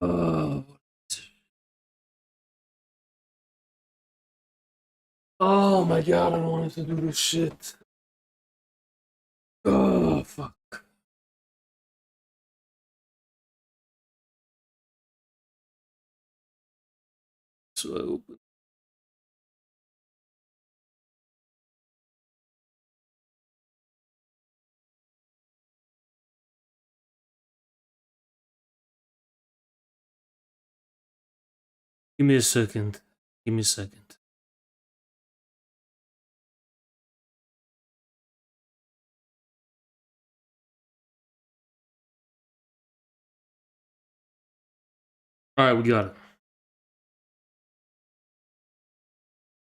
Oh. Oh my god, I don't want to do this shit. Oh, fuck. So I open. Give me a second. Give me a second. All right, we got it.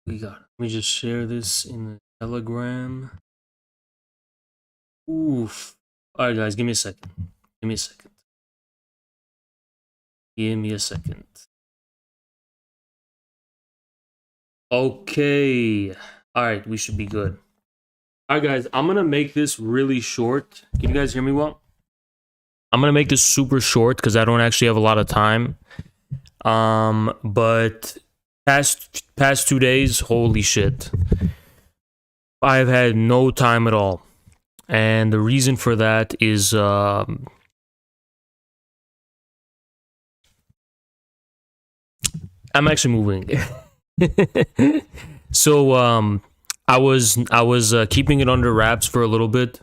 We got it. Let me just share this in the Telegram. Oof. All right, guys, give me a second. Give me a second. Give me a second. Okay. All right, we should be good. All right, guys, I'm gonna make this really short. Can you guys hear me well? I'm gonna make this super short because I don't actually have a lot of time. But past 2 days, holy shit, I've had no time at all, and the reason for that is I'm actually moving. So I was keeping it under wraps for a little bit,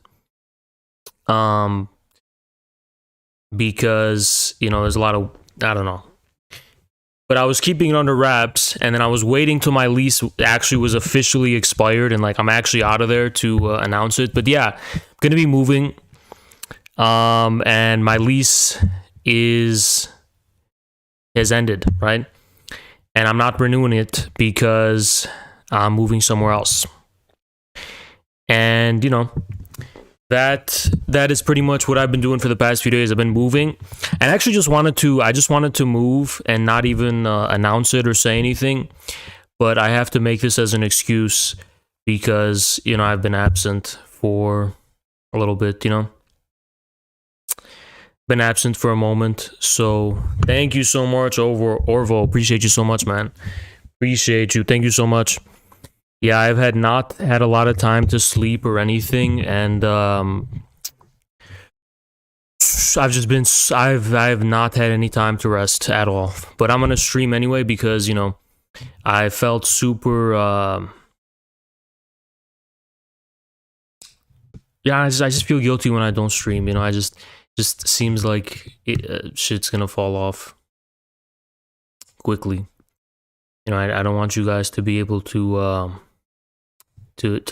because there's a lot of, I don't know. But I was keeping it under wraps, and then I was waiting till my lease actually was officially expired, and like I'm actually out of there to announce it. But yeah, I'm gonna be moving, and my lease has ended, right? And I'm not renewing it because I'm moving somewhere else. And that is pretty much what I've been doing for the past few days. I've been moving, and actually I just wanted to move and not even announce it or say anything. But I have to make this as an excuse because I've been absent for a little bit. Been absent for a moment. So thank you so much, Orvo. Appreciate you so much, man. Appreciate you. Thank you so much. Yeah, I've not had a lot of time to sleep or anything, and I've not had any time to rest at all. But I'm gonna stream anyway because I felt super. Yeah, I just feel guilty when I don't stream. I just seems like shit's gonna fall off quickly. I don't want you guys to be able to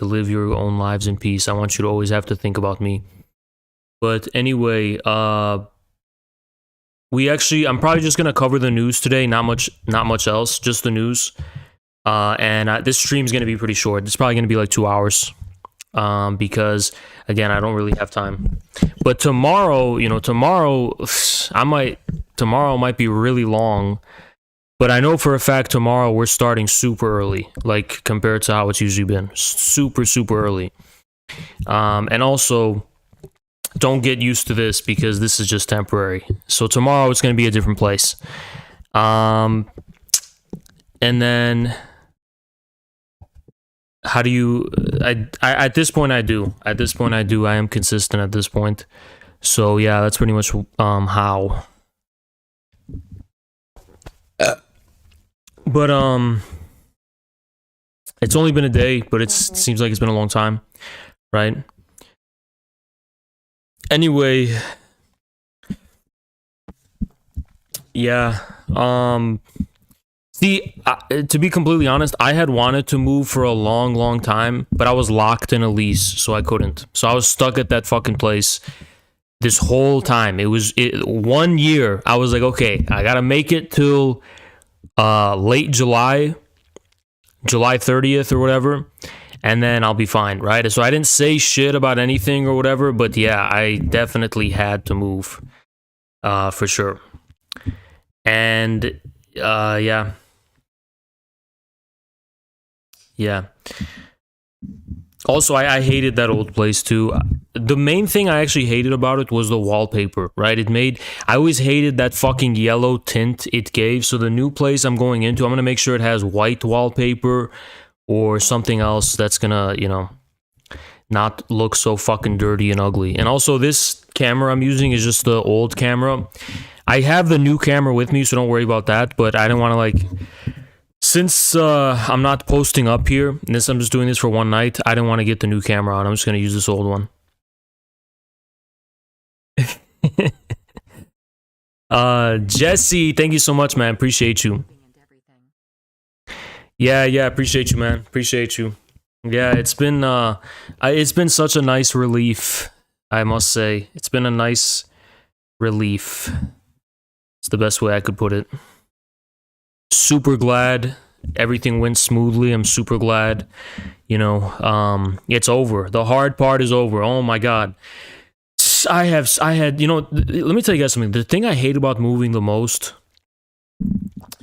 live your own lives in peace. I want you to always have to think about me. But anyway, I'm probably just gonna cover the news today. Not much else, just the news. And this stream's gonna be pretty short. It's probably gonna be like 2 hours, because again, I don't really have time. But tomorrow might be really long. But I know for a fact tomorrow we're starting super early, like compared to how it's usually been. Super, super early. And also, don't get used to this because this is just temporary. So tomorrow it's going to be a different place. And then, how do you? At this point I do. At this point I do. I am consistent at this point. So yeah, that's pretty much how. But it's only been a day, but it seems like it's been a long time, right? Anyway, yeah. See, to be completely honest, I had wanted to move for a long, long time, but I was locked in a lease, so I couldn't. So I was stuck at that fucking place this whole time. It was 1 year. I was like, okay, I gotta make it till late July 30th or whatever, and then I'll be fine, right? So I didn't say shit about anything or whatever, but yeah, I definitely had to move, for sure. And yeah. Also, I hated that old place too. The main thing I actually hated about it was the wallpaper, right? I always hated that fucking yellow tint it gave. So the new place I'm going into, I'm gonna make sure it has white wallpaper or something else that's gonna, not look so fucking dirty and ugly. And also, this camera I'm using is just the old camera. I have the new camera with me, so don't worry about that. But I didn't want to since I'm not posting up here, and I'm just doing this for one night, I didn't want to get the new camera on. I'm just going to use this old one. Jesse, thank you so much, man. Appreciate you. Yeah, appreciate you, man. Appreciate you. Yeah, it's been such a nice relief, I must say. It's been a nice relief. It's the best way I could put it. Super glad everything went smoothly. I'm super glad, it's over. The hard part is over. Oh my god. I had, let me tell you guys something. The thing I hate about moving the most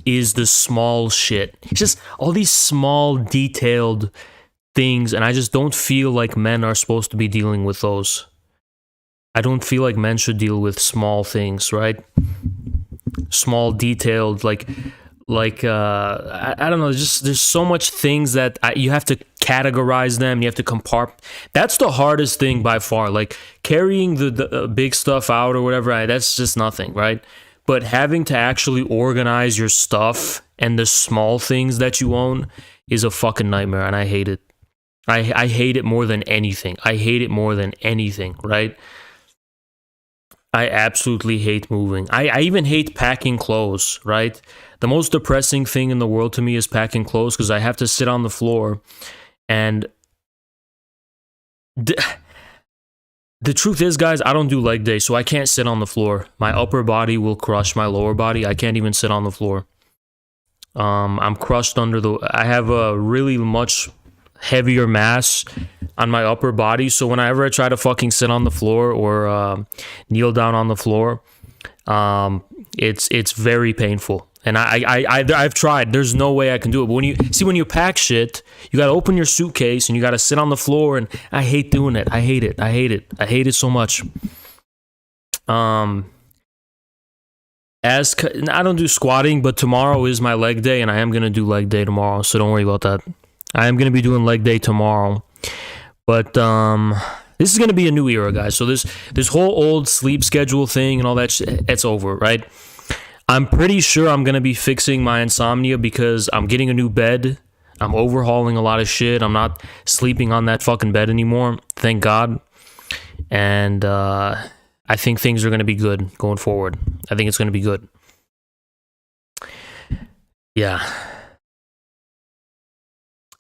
is the small shit. It's just all these small, detailed things, and I just don't feel like men are supposed to be dealing with those. I don't feel like men should deal with small things, right? Small, detailed, I don't know, just there's so much things that you have to categorize them, you have to compart. That's the hardest thing by far. Like carrying the big stuff out or whatever, that's just nothing, right? But having to actually organize your stuff and the small things that you own is a fucking nightmare, and I hate it. I hate it more than anything. I hate it more than anything, right? I absolutely hate moving. I even hate packing clothes, right? The most depressing thing in the world to me is packing clothes because I have to sit on the floor and the truth is, guys, I don't do leg day, so I can't sit on the floor. My upper body will crush my lower body. I can't even sit on the floor. I'm crushed I have a really much heavier mass on my upper body, so whenever I try to fucking sit on the floor or kneel down on the floor, it's very painful. And I've tried. There's no way I can do it. But when you pack shit, you gotta open your suitcase and you gotta sit on the floor, and I hate doing it. I hate it. I hate it so much. I don't do squatting, but tomorrow is my leg day, and I am gonna do leg day tomorrow. So don't worry about that. I am gonna be doing leg day tomorrow. But this is gonna be a new era, guys. So this whole old sleep schedule thing and all that shit, it's over, right? I'm pretty sure I'm going to be fixing my insomnia because I'm getting a new bed. I'm overhauling a lot of shit. I'm not sleeping on that fucking bed anymore. Thank God. And I think things are going to be good going forward. I think it's going to be good. Yeah. I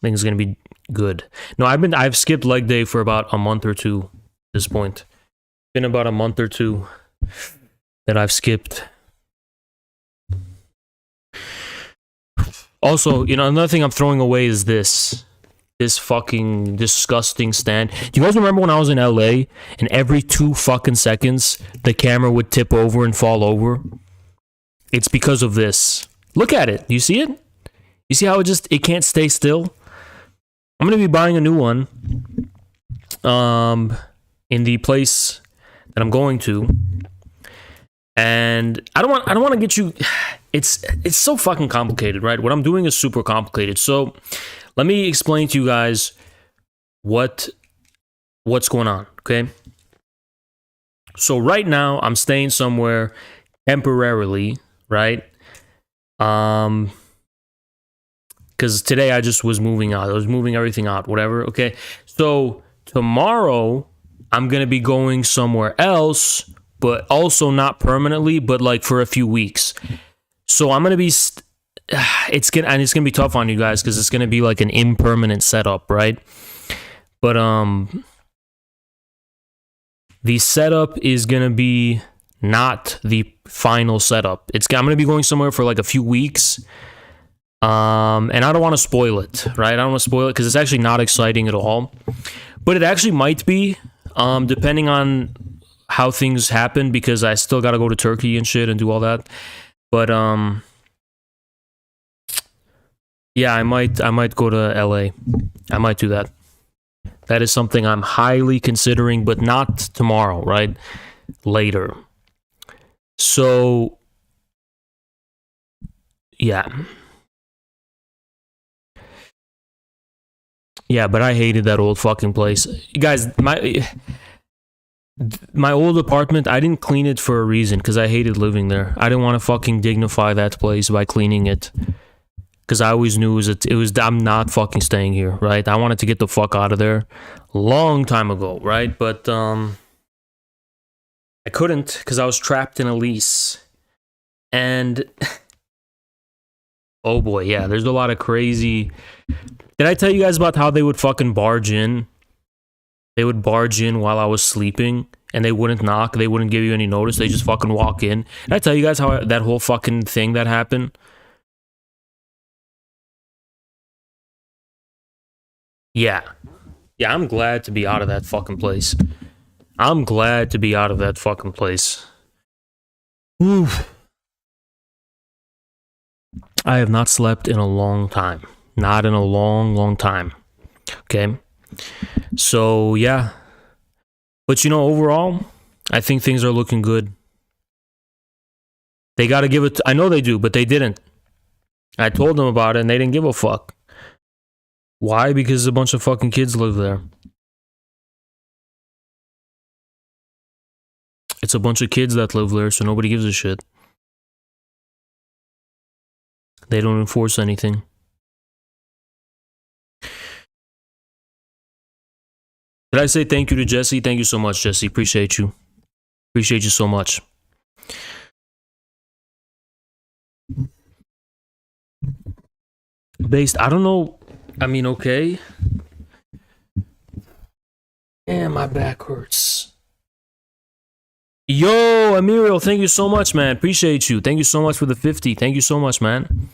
think it's going to be good. No, I've skipped leg day for about a month or two at this point. It's been about a month or two that I've skipped. Also, another thing I'm throwing away is this fucking disgusting stand. Do you guys remember when I was in LA and every 2 fucking seconds the camera would tip over and fall over? It's because of this. Look at it. Do you see it? You see how it can't stay still? I'm going to be buying a new one in the place that I'm going to. And I don't want to get you. It's so fucking complicated, right? What I'm doing is super complicated. So let me explain to you guys what's going on, okay? So right now I'm staying somewhere temporarily, right? Because today I just was moving out. I was moving everything out, whatever, okay? So tomorrow I'm gonna be going somewhere else, but also not permanently, but like for a few weeks. So I'm gonna be, it's gonna be tough on you guys because it's gonna be like an impermanent setup, right? But the setup is gonna be not the final setup. I'm gonna be going somewhere for like a few weeks, and I don't want to spoil it, right? I don't want to spoil it because it's actually not exciting at all, but it actually might be, depending on how things happen, because I still gotta go to Turkey and shit and do all that. But yeah, I might go to LA. I might do that. That is something I'm highly considering, but not tomorrow, right? Later. So, yeah. Yeah, but I hated that old fucking place. Guys, my old apartment, I didn't clean it for a reason, because I hated living there. I didn't want to fucking dignify that place by cleaning it. Because I always knew I'm not fucking staying here, right? I wanted to get the fuck out of there long time ago, right? But I couldn't, because I was trapped in a lease. And oh boy, yeah, there's a lot of crazy... Did I tell you guys about how they would fucking barge in? They would barge in while I was sleeping, and they wouldn't knock, they wouldn't give you any notice, they just fucking walk in. Did I tell you guys how that whole fucking thing that happened? Yeah. Yeah, I'm glad to be out of that fucking place. I'm glad to be out of that fucking place. Oof. I have not slept in a long time. Not in a long, long time. Okay? So, yeah. But, you know, overall, I think things are looking good. They gotta give it... I know they do, but they didn't. I told them about it, and they didn't give a fuck. Why? Because a bunch of fucking kids live there. It's a bunch of kids that live there, so nobody gives a shit. They don't enforce anything. Did I say thank you to Jesse? Thank you so much, Jesse. Appreciate you. Appreciate you so much. Based, I don't know. I mean, okay. Damn, my back hurts. Yo, Emilio, thank you so much, man. Appreciate you. Thank you so much for the 50. Thank you so much, man.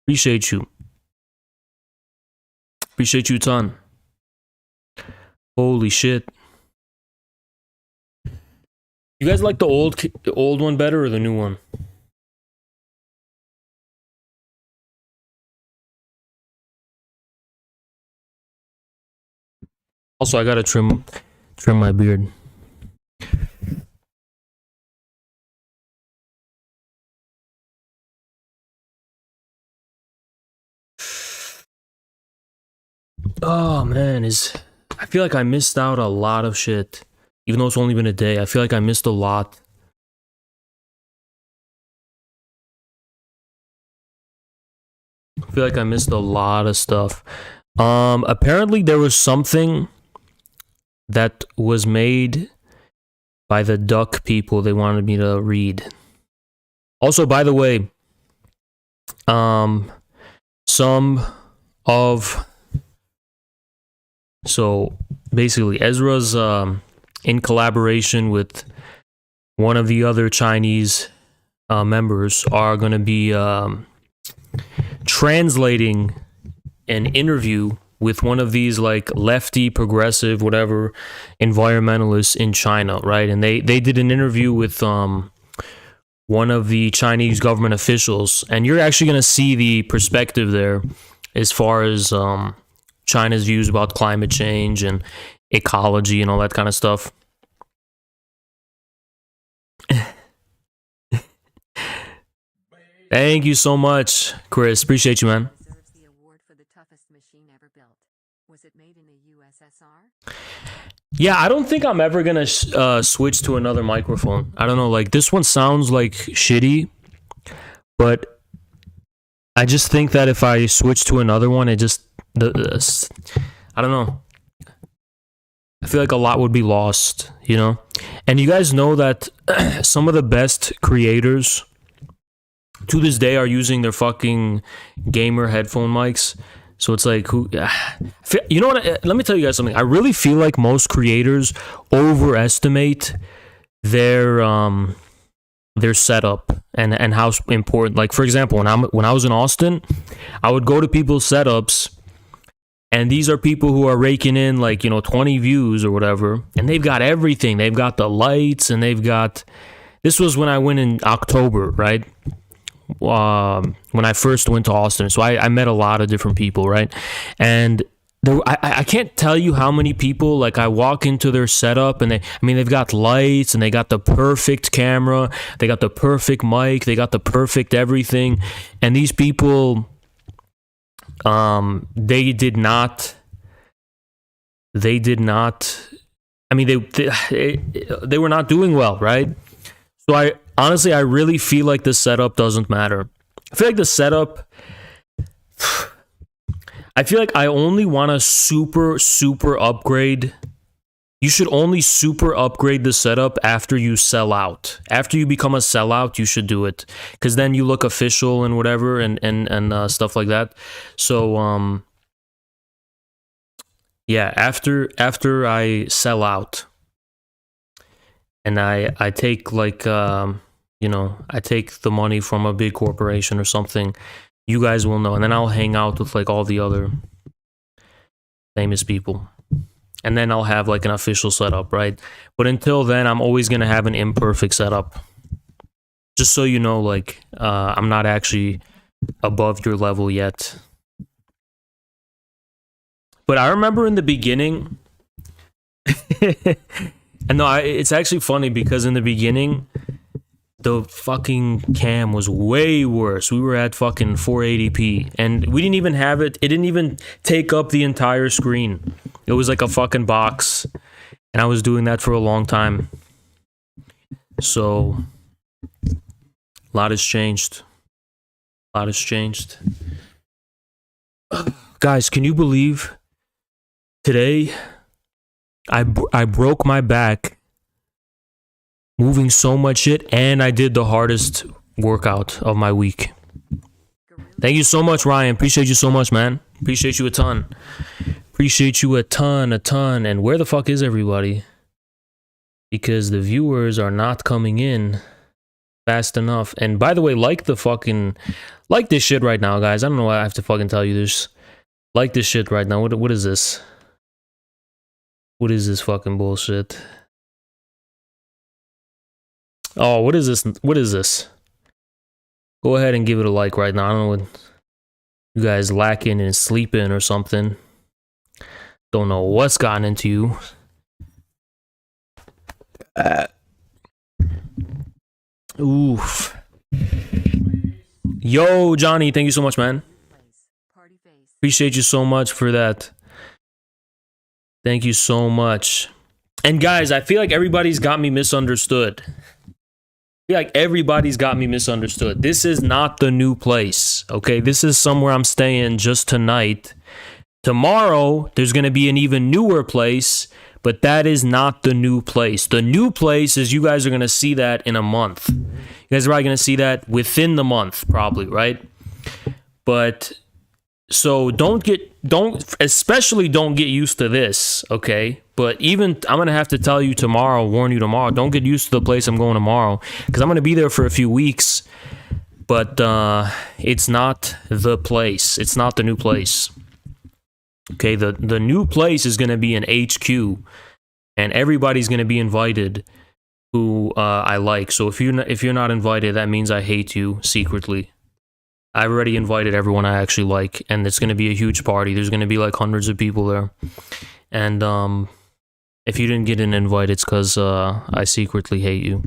Appreciate you. Appreciate you a ton. Holy shit. You guys like the old one better or the new one? Also, I gotta trim my beard. Oh man, I feel like I missed out a lot of shit. Even though it's only been a day, I feel like I missed a lot. I feel like I missed a lot of stuff. Apparently there was something that was made by the duck people they wanted me to read. Also, by the way, so basically Ezra's in collaboration with one of the other Chinese members are going to be translating an interview with one of these like lefty, progressive, whatever, environmentalists in China, right? And they did an interview with one of the Chinese government officials, and you're actually going to see the perspective there as far as China's views about climate change and ecology and all that kind of stuff. Thank you so much, Chris. Appreciate you, man. The award for the toughest machine ever built. Was it made in the USSR? Yeah, I don't think I'm ever gonna switch to another microphone. I don't know, like this one sounds like shitty, but I just think that if I switch to another one, it just I don't know. I feel like a lot would be lost, you know? And you guys know that some of the best creators to this day are using their fucking gamer headphone mics. So it's like, you know what? Let me tell you guys something. I really feel like most creators overestimate their setup and how important. Like for example, when I was in Austin, I would go to people's setups, and these are people who are raking in like 20 views or whatever, and they've got everything. They've got the lights, and they've got. This was when I went in October, right? When I first went to Austin. So I met a lot of different people, right? And I can't tell you how many people, like, I walk into their setup and they've got lights and they got the perfect camera, they got the perfect mic, they got the perfect everything, and these people, they did not. I mean, they were not doing well, right? So I really feel like the setup doesn't matter. I feel like the setup. I feel like I only want to super upgrade. You should only super upgrade the setup after you sell out. After you become a sellout, you should do it, because then you look official and whatever and stuff like that. So yeah, after I sell out and I take, like, I take the money from a big corporation or something, you guys will know, and then I'll hang out with, like, all the other famous people, and then I'll have, like, an official setup, right? But until then, I'm always gonna have an imperfect setup, just so you know, like, I'm not actually above your level yet. But I remember in the beginning, and no, it's actually funny because in the beginning, the fucking cam was way worse. We were at fucking 480p, and we didn't even have it. It didn't even take up the entire screen. It was like a fucking box, and I was doing that for a long time. So, a lot has changed. Guys, can you believe today I broke my back moving so much shit, and I did the hardest workout of my week. Thank you so much, Ryan. Appreciate you so much, man. Appreciate you a ton. And where the fuck is everybody? Because the viewers are not coming in fast enough. And by the way, like this shit right now, guys. I don't know why I have to fucking tell you this. Like this shit right now. What is this? What is this fucking bullshit? Oh, what is this? What is this? Go ahead and give it a like right now. I don't know what you guys lacking and sleeping or something. Don't know what's gotten into you. Oof. Yo, Johnny, thank you so much, man. Appreciate you so much for that. Thank you so much. And guys, I feel like everybody's got me misunderstood. This is not the new place, okay? This is somewhere I'm staying just tonight. Tomorrow, there's going to be an even newer place, but that is not the new place. The new place is, you guys are going to see that in a month. You guys are probably going to see that within the month, probably, right? But so especially don't get used to this, okay? But even, I'm going to have to tell you tomorrow, warn you tomorrow, don't get used to the place I'm going tomorrow, because I'm going to be there for a few weeks, but it's not the place. It's not the new place. Okay, the new place is going to be an HQ, and everybody's going to be invited who I like. So if you're not invited, that means I hate you secretly. I've already invited everyone I actually like, and it's going to be a huge party. There's going to be like hundreds of people there. And if you didn't get an invite, it's because I secretly hate you.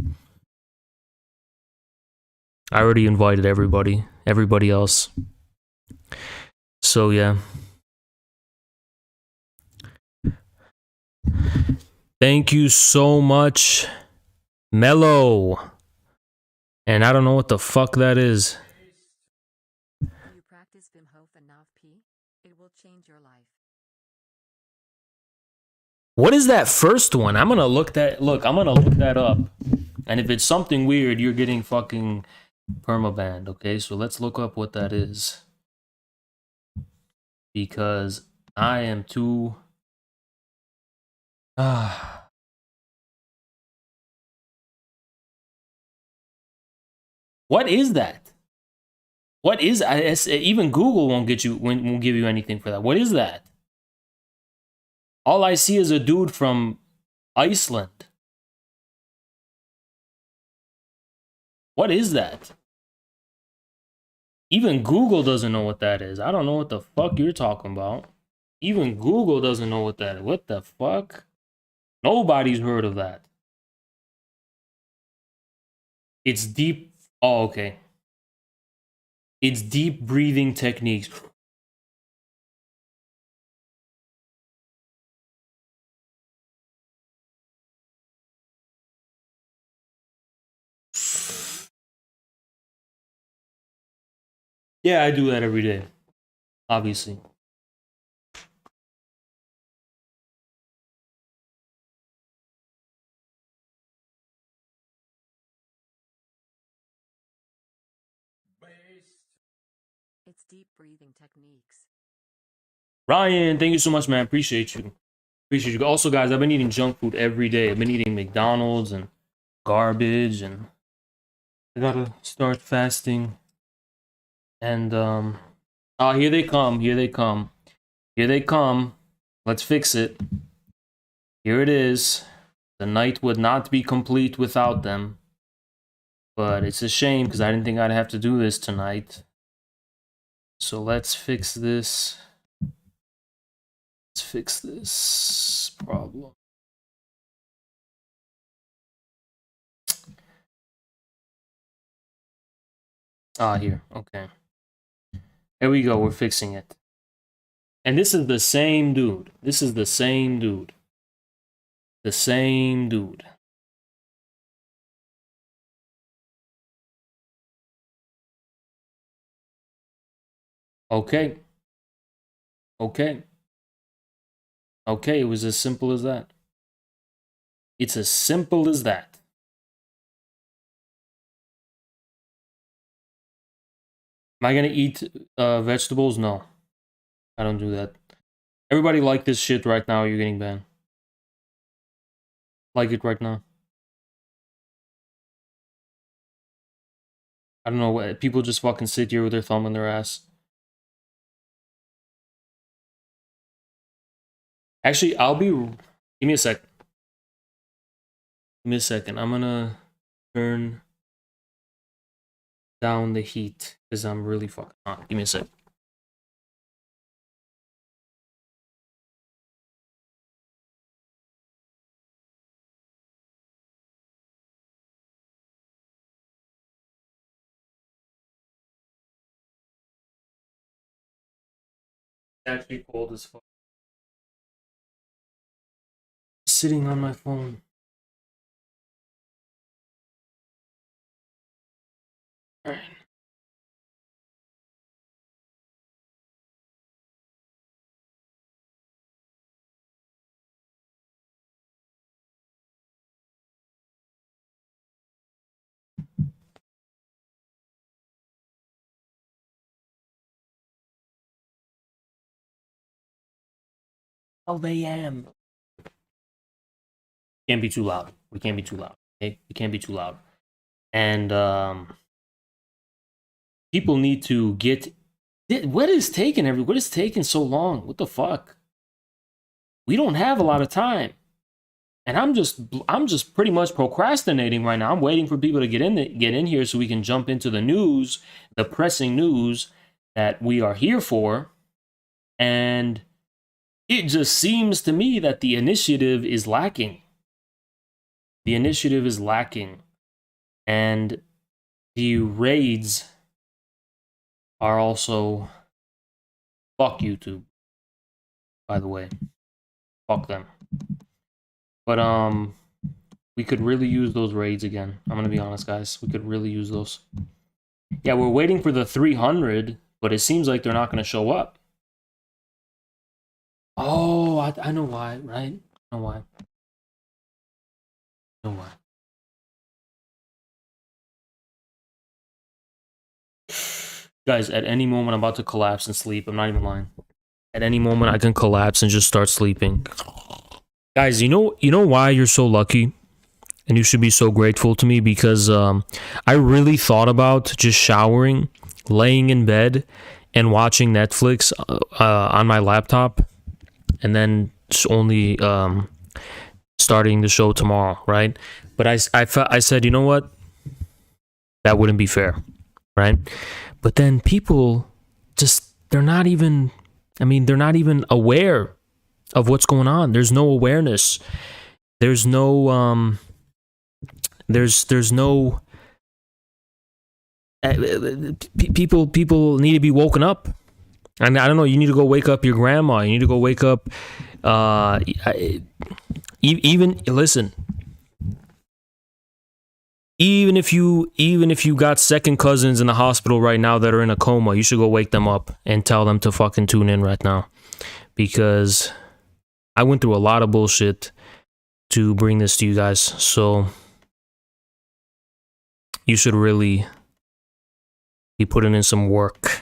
I already invited everybody else. So yeah. Thank you so much, Mellow. And I don't know what the fuck that is. You practice Wim Hof enough, P, it will change your life. What is that first one? I'm gonna look that up. And if it's something weird, you're getting fucking permabanned, okay? So let's look up what that is. Because I am too... What is that? What is... even Google won't give you anything for that. What is that? All I see is a dude from Iceland. What is that? Even Google doesn't know what that is. I don't know what the fuck you're talking about. Even Google doesn't know what that is. What the fuck? Nobody's heard of that. It's deep. Oh, okay. It's deep breathing techniques. Yeah, I do that every day. Obviously. It's deep breathing techniques. Ryan, thank you so much, man. Appreciate you. Appreciate you. Also, guys, I've been eating junk food every day. I've been eating McDonald's and garbage, and I gotta start fasting. And here they come. Here they come. Here they come. Let's fix it. Here it is. The night would not be complete without them. But it's a shame because I didn't think I'd have to do this tonight. So let's fix this. Let's fix this problem. Here. Okay. There we go. We're fixing it. And this is the same dude. This is the same dude. The same dude. Okay. Okay. Okay, it was as simple as that. It's as simple as that. Am I gonna eat vegetables? No. I don't do that. Everybody like this shit right now, you're getting banned. Like it right now. I don't know what people just fucking sit here with their thumb in their ass. Actually, I'll be. Give me a sec. Give me a second. I'm gonna turn down the heat because I'm really fucking hot. Give me a sec. It's actually cold as fuck. Sitting on my phone. Alright. am. Can't be too loud. We can't be too loud. Okay? We can't be too loud. And people need to get. What is taking so long? What the fuck? We don't have a lot of time. And I'm just pretty much procrastinating right now. I'm waiting for people to get in here so we can jump into the news, the pressing news that we are here for. And it just seems to me that the initiative is lacking. The initiative is lacking. And the raids are also fuck YouTube, by the way. Fuck them. But we could really use those raids again. I'm gonna be honest, guys. We could really use those. Yeah, we're waiting for the 300, but it seems like they're not gonna show up. Oh, I know why, right? I know why. I know why. Guys, at any moment I'm about to collapse and sleep. I'm not even lying. At any moment I can collapse and just start sleeping. Guys, you know why you're so lucky? And you should be so grateful to me because I really thought about just showering, laying in bed, and watching Netflix on my laptop, and then only starting the show tomorrow, right? But I said, you know what? That wouldn't be fair, right? But then people just, they're not even I mean, they're not even aware of what's going on. There's no awareness. There's no there's no people need to be woken up. I mean, I don't know, you need to go wake up your grandma. You need to go wake up even listen. Even if you got second cousins in the hospital right now that are in a coma, you should go wake them up and tell them to fucking tune in right now. Because I went through a lot of bullshit to bring this to you guys. So you should really be putting in some work.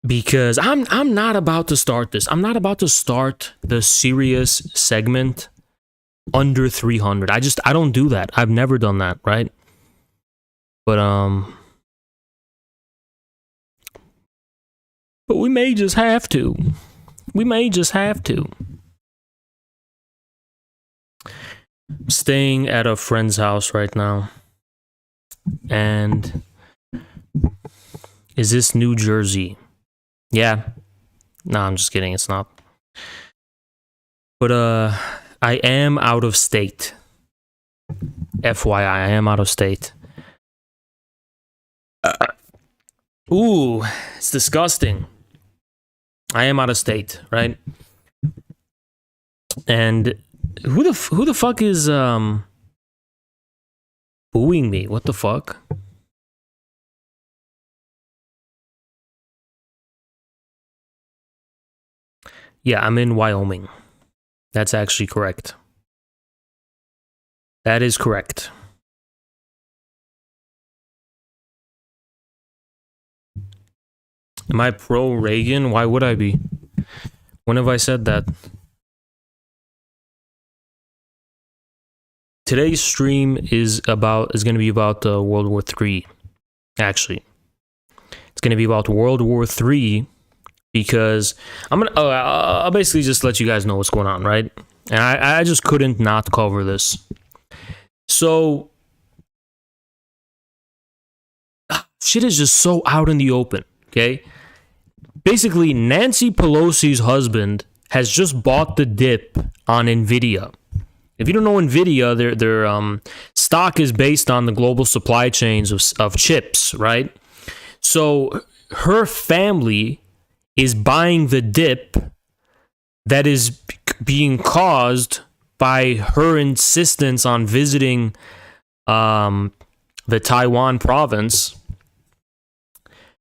Because I'm not about to start this. I'm not about to start the serious segment under 300. I don't do that. I've never done that, right? But we may just have to. We may just have to. I'm staying at a friend's house right now. And is this New Jersey? Yeah. No, I'm just kidding. It's not. But I am out of state. FYI, I am out of state. Ooh, it's disgusting. I am out of state, right? And who the fuck is booing me? What the fuck? Yeah, I'm in Wyoming. That's actually correct. That is correct. Am I pro Reagan? Why would I be? When have I said that? Today's stream is going to be about World War III. Actually, it's going to be about World War III because I'll basically just let you guys know what's going on, right? And I just couldn't not cover this. So shit is just so out in the open, okay? Basically, Nancy Pelosi's husband has just bought the dip on Nvidia. If you don't know Nvidia, their stock is based on the global supply chains of chips, right? So her family is buying the dip that is being caused by her insistence on visiting the Taiwan province,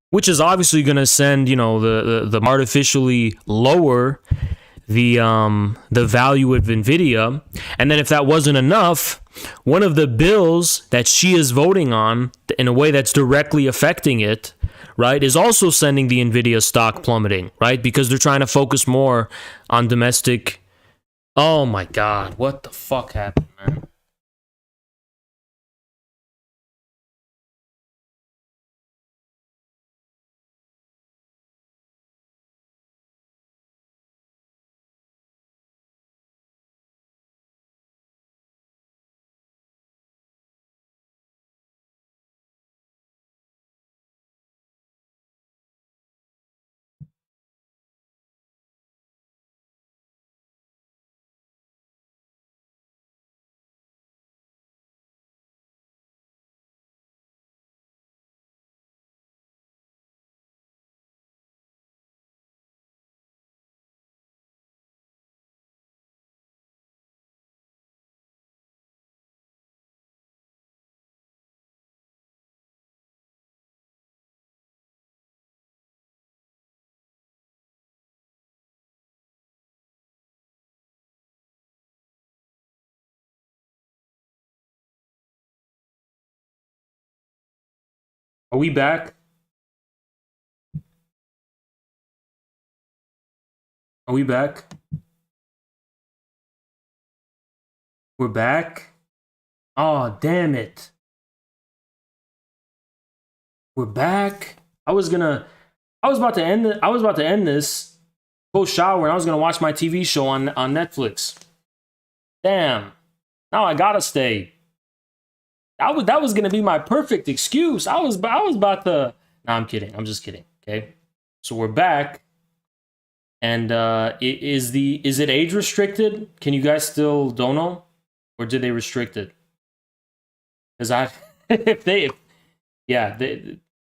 which is obviously going to send, the artificially lower the value of Nvidia. And then if that wasn't enough, one of the bills that she is voting on in a way that's directly affecting it, right, is also sending the Nvidia stock plummeting, right? Because they're trying to focus more on domestic. Oh my God, what the fuck happened, man? Are we back? Are we back? We're back? Oh, damn it. We're back. I was about to end this, go shower, and I was gonna watch my TV show on Netflix. Damn. Now I gotta stay. That was gonna be my perfect excuse. I was about to. No, I'm kidding. I'm just kidding. Okay. So we're back. And is it age restricted? Can you guys still don't know? Or did they restrict it? Because I if they yeah,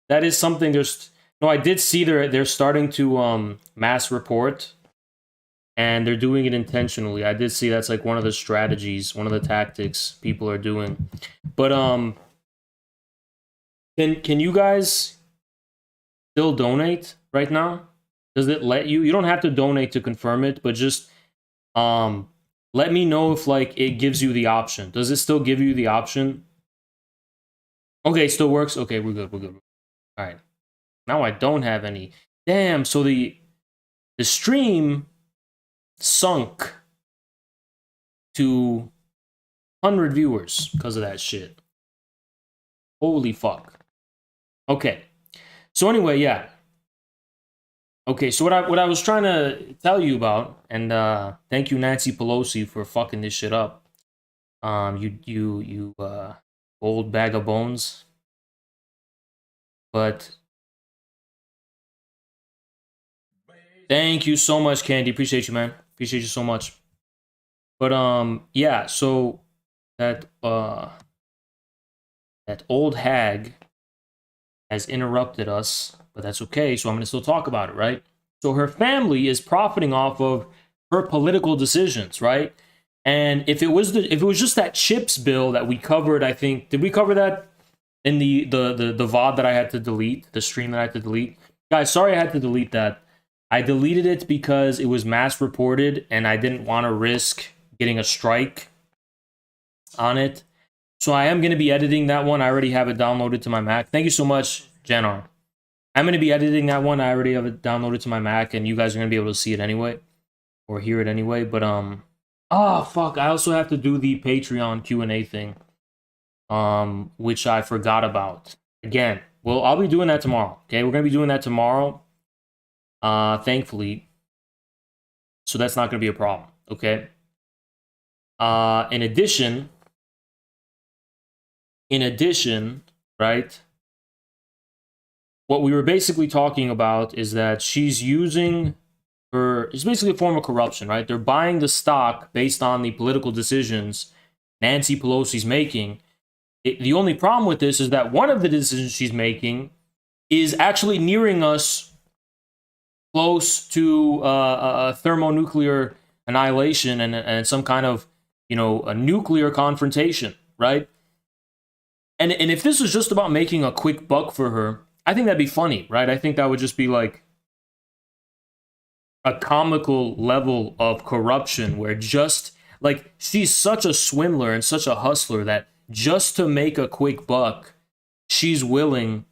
that is something there's no, I did see they're starting to mass report, and they're doing it intentionally. I did see that's like one of the strategies, one of the tactics people are doing. But can you guys still donate right now? Does it let you? You don't have to donate to confirm it, but just let me know if like it gives you the option. Does it still give you the option? Okay, still works. Okay, we're good. We're good. All right. Now I don't have any. Damn. So the stream sunk to 100 viewers because of that shit. Holy fuck. Okay. So anyway, yeah. Okay, so what I was trying to tell you about, and thank you Nancy Pelosi for fucking this shit up. You old bag of bones. But thank you so much, Candy. Appreciate you, man. Appreciate you so much. But yeah, so that that old hag has interrupted us, but that's okay. So I'm gonna still talk about it, right? So her family is profiting off of her political decisions, right? And if it was just that chips bill that we covered, I think did we cover that in the VOD that I had to delete, the stream that I had to delete? Guys, sorry I had to delete that. I deleted it because it was mass reported and I didn't want to risk getting a strike on it. So I am going to be editing that one. I already have it downloaded to my Mac. Thank you so much, Janar. I'm going to be editing that one. I already have it downloaded to my Mac, and you guys are going to be able to see it anyway, or hear it anyway. But oh fuck, I also have to do the Patreon Q&A thing, which I forgot about. Again, well, I'll be doing that tomorrow. Okay, we're going to be doing that tomorrow. Thankfully, so that's not going to be a problem. Okay. In addition, right? What we were basically talking about is that she's using her, it's basically a form of corruption, right? They're buying the stock based on the political decisions Nancy Pelosi's making. The only problem with this is that one of the decisions she's making is actually nearing us close to a thermonuclear annihilation and some kind of, you know, a nuclear confrontation, right? And if this was just about making a quick buck for her, I think that'd be funny, right? I think that would just be like a comical level of corruption where just like she's such a swindler and such a hustler that just to make a quick buck, she's willing,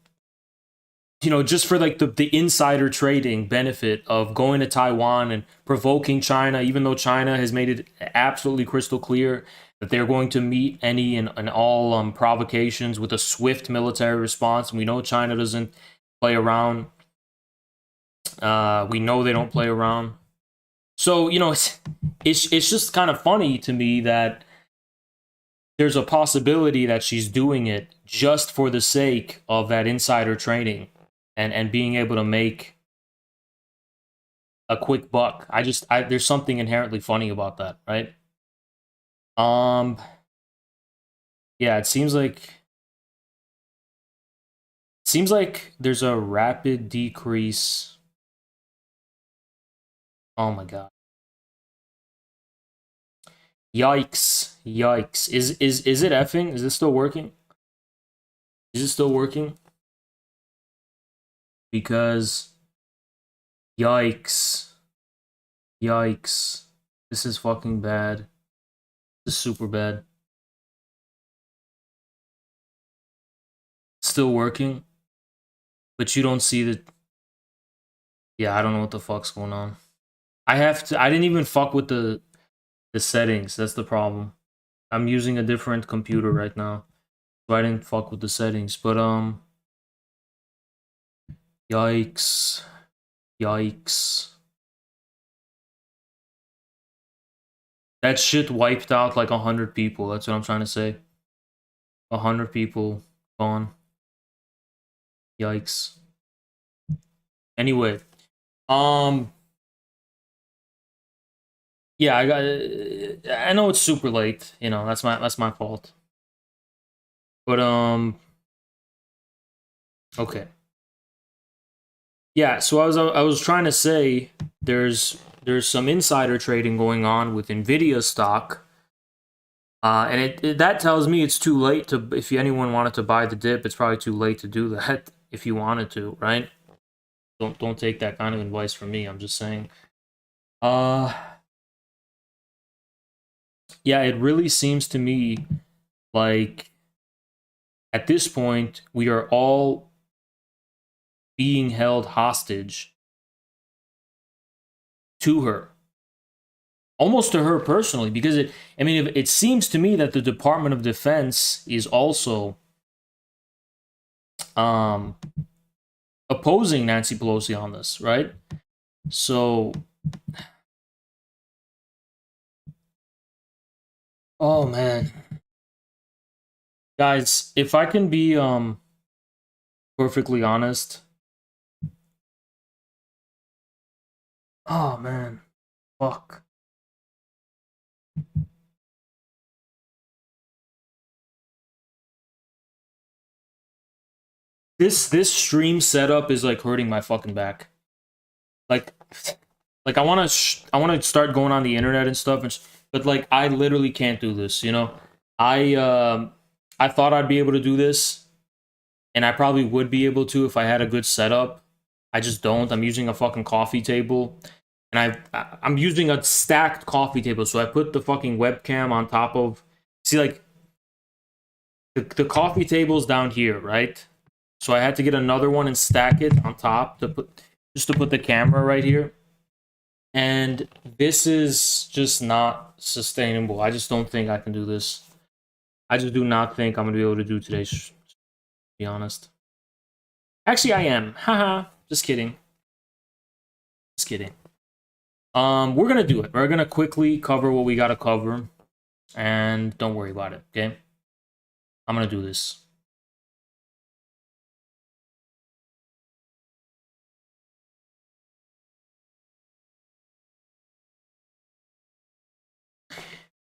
you know, just for like the insider trading benefit of going to Taiwan and provoking China, even though China has made it absolutely crystal clear that they're going to meet any and all provocations with a swift military response. And we know China doesn't play around. We know they don't play around. So, you know, it's just kind of funny to me that there's a possibility that she's doing it just for the sake of that insider trading and being able to make a quick buck. There's something inherently funny about that, right? Yeah, it seems like there's a rapid decrease. Oh my god. Yikes. Yikes. Is it effing? Is it still working? Is it still working? Because yikes. Yikes. This is fucking bad. This is super bad. Still working? But you don't see the... Yeah, I don't know what the fuck's going on. I didn't even fuck with the settings. That's the problem. I'm using a different computer right now. So I didn't fuck with the settings. But yikes. Yikes. That shit wiped out like 100 people. That's what I'm trying to say. 100 people gone. Yikes. Anyway, yeah, I know it's super late. You know, that's my fault. But okay. Yeah, so I was trying to say there's some insider trading going on with Nvidia stock. And that tells me it's too late to, if anyone wanted to buy the dip, it's probably too late to do that if you wanted to, right? Don't take that kind of advice from me. I'm just saying. Uh yeah, it really seems to me like at this point we are all being held hostage to her. Almost to her personally, because it seems to me that the Department of Defense is also um opposing Nancy Pelosi on this, right? So, oh man, guys, if I can be perfectly honest, oh man, fuck. This stream setup is like hurting my fucking back. Like, like I want to start going on the internet and stuff, but like I literally can't do this. You know, I thought I'd be able to do this, and I probably would be able to if I had a good setup. I just don't. I'm using a fucking coffee table, and I'm using a stacked coffee table. So I put the fucking webcam on top of. See, like the coffee table's down here, right? So I had to get another one and stack it on top to put just to put the camera right here. And this is just not sustainable. I just don't think I can do this. I just do not think I'm gonna be able to do today. To be honest. Actually, I am. Haha. Just kidding. Just kidding. We're gonna do it. We're gonna quickly cover what we gotta cover, and don't worry about it. Okay. I'm gonna do this.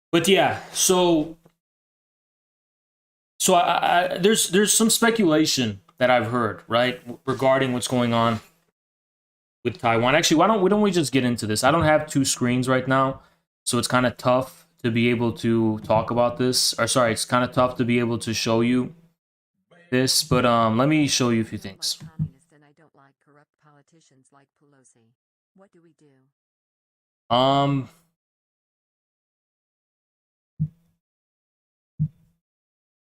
But yeah, there's some speculation that I've heard, right, regarding what's going on with Taiwan. Actually, why don't we just get into this? I don't have two screens right now, so it's kind of tough to be able to talk about this. Or sorry, it's kind of tough to be able to show you this. But let me show you a few things. I'm communist and I don't like corrupt politicians like Pelosi. What do we do?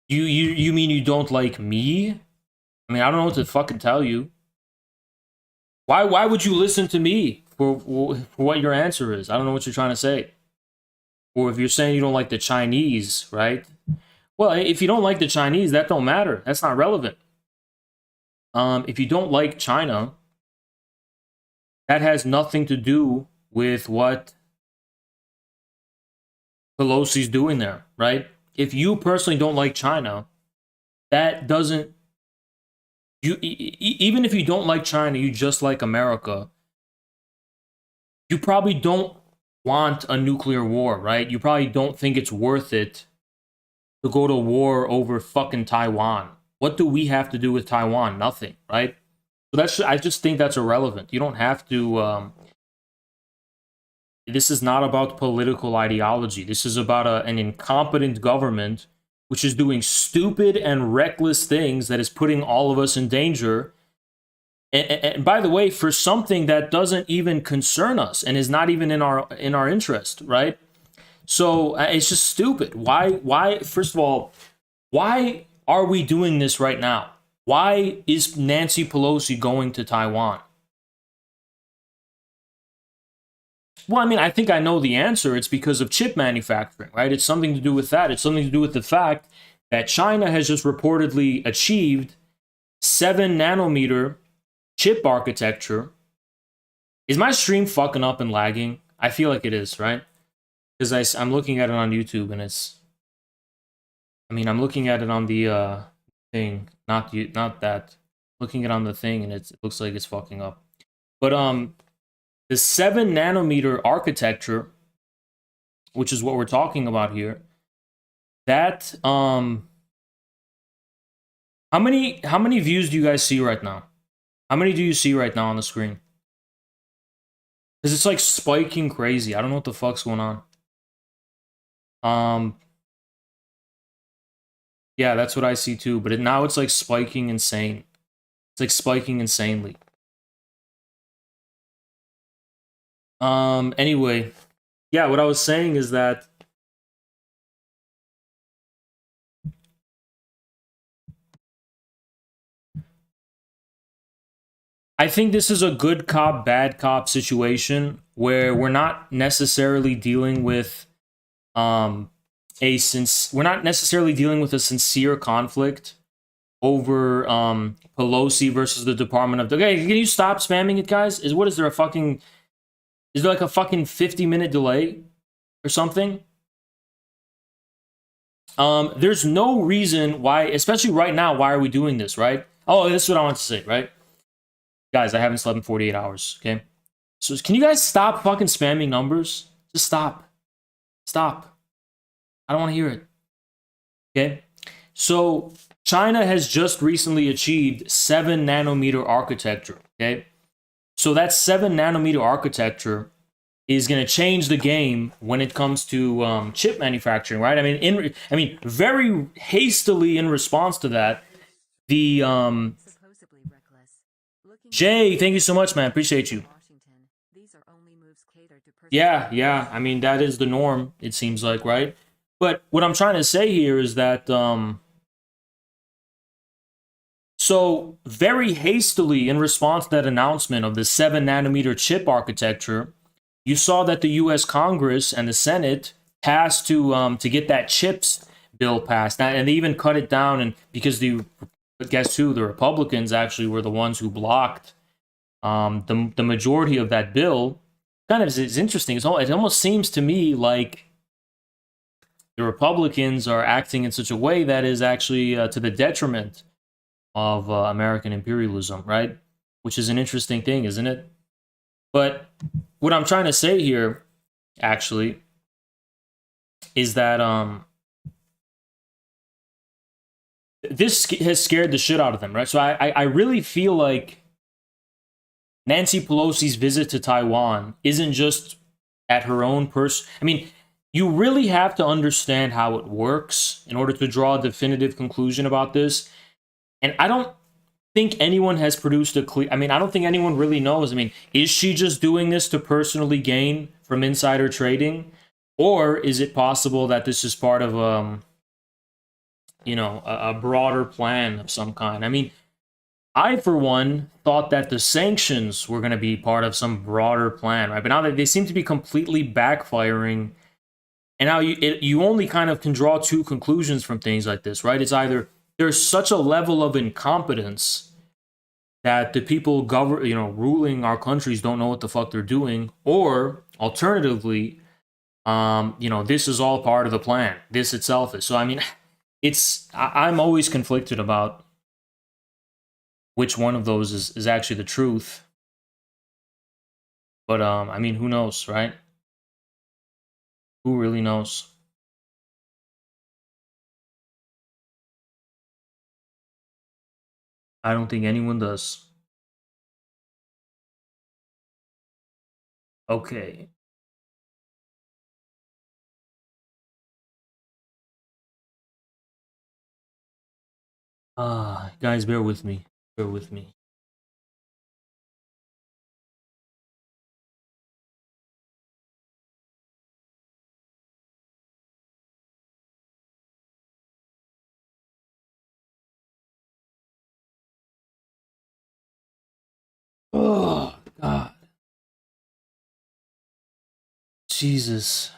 You mean you don't like me? I mean, I don't know what to fucking tell you. Why would you listen to me for what your answer is? I don't know what you're trying to say. Or if you're saying you don't like the Chinese, right? Well, if you don't like the Chinese, that don't matter. That's not relevant. If you don't like China, that has nothing to do with what Pelosi's doing there, right? If you personally don't like China, that doesn't even if you don't like China, you just like America. You probably don't want a nuclear war, right? You probably don't think it's worth it to go to war over fucking Taiwan. What do we have to do with Taiwan? Nothing, right? So I just think that's irrelevant. You don't have to. This is not about political ideology. This is about an incompetent government which is doing stupid and reckless things that is putting all of us in danger. And by the way, for something that doesn't even concern us and is not even in our interest, right? So it's just stupid. Why? First of all, why are we doing this right now? Why is Nancy Pelosi going to Taiwan? Well, I mean, I think I know the answer. It's because of chip manufacturing, right? It's something to do with that. It's something to do with the fact that China has just reportedly achieved 7 nanometer chip architecture. Is my stream fucking up and lagging? I feel like it is, right? Because I'm looking at it on YouTube and it's. I mean, I'm looking at it on the thing, not that. Looking at it on the thing and it looks like it's fucking up. But the 7 nanometer architecture, which is what we're talking about here, that how many views do you guys see right now? How many do you see right now on the screen? Because it's like spiking crazy. I don't know what the fuck's going on. Um, yeah, that's what I see too. But now it's like spiking insane. It's like spiking insanely. Anyway, yeah, what I was saying is that I think this is a good cop, bad cop situation where we're not necessarily dealing with we're not necessarily dealing with a sincere conflict over Pelosi versus the Department of. Okay, can you stop spamming it, guys? Is there a fucking is there like a fucking 50-minute delay or something? There's no reason why, especially right now, why are we doing this, right? Oh, this is what I want to say, right? Guys, I haven't slept in 48 hours, okay? So can you guys stop fucking spamming numbers? Just stop. Stop. I don't want to hear it. Okay? So China has just recently achieved 7 nanometer architecture, okay? So that 7 nanometer architecture is going to change the game when it comes to chip manufacturing, right? I mean, very hastily in response to that, the Supposedly reckless. Looking Jay, thank you so much, man. Appreciate you. Washington, these are only moves catered to Yeah, yeah. I mean, that is the norm, it seems like, right? But what I'm trying to say here is that so very hastily in response to that announcement of the 7 nanometer chip architecture, you saw that the US Congress and the Senate passed to get that chips bill passed. And they even cut it down, and because guess who? The Republicans actually were the ones who blocked the majority of that bill. Kind of is interesting. It almost seems to me like the Republicans are acting in such a way that is actually to the detriment of American imperialism, right? Which is an interesting thing, isn't it? But what I'm trying to say here, actually, is that this has scared the shit out of them, right? So I really feel like Nancy Pelosi's visit to Taiwan isn't just at her own I mean, you really have to understand how it works in order to draw a definitive conclusion about this. And I don't think anyone has produced a clear. I mean, I don't think anyone really knows. I mean, is she just doing this to personally gain from insider trading, or is it possible that this is part of a broader plan of some kind? I mean, I, for one, thought that the sanctions were going to be part of some broader plan, right? But now that they seem to be completely backfiring, and now you only kind of can draw two conclusions from things like this, right? It's either there's such a level of incompetence that the people ruling our countries don't know what the fuck they're doing, or alternatively, this is all part of the plan. This itself is. So I mean, I'm always conflicted about which one of those is actually the truth. But I mean, who knows, right? Who really knows? I don't think anyone does. Okay. Guys, bear with me. Bear with me. Oh God. Jesus.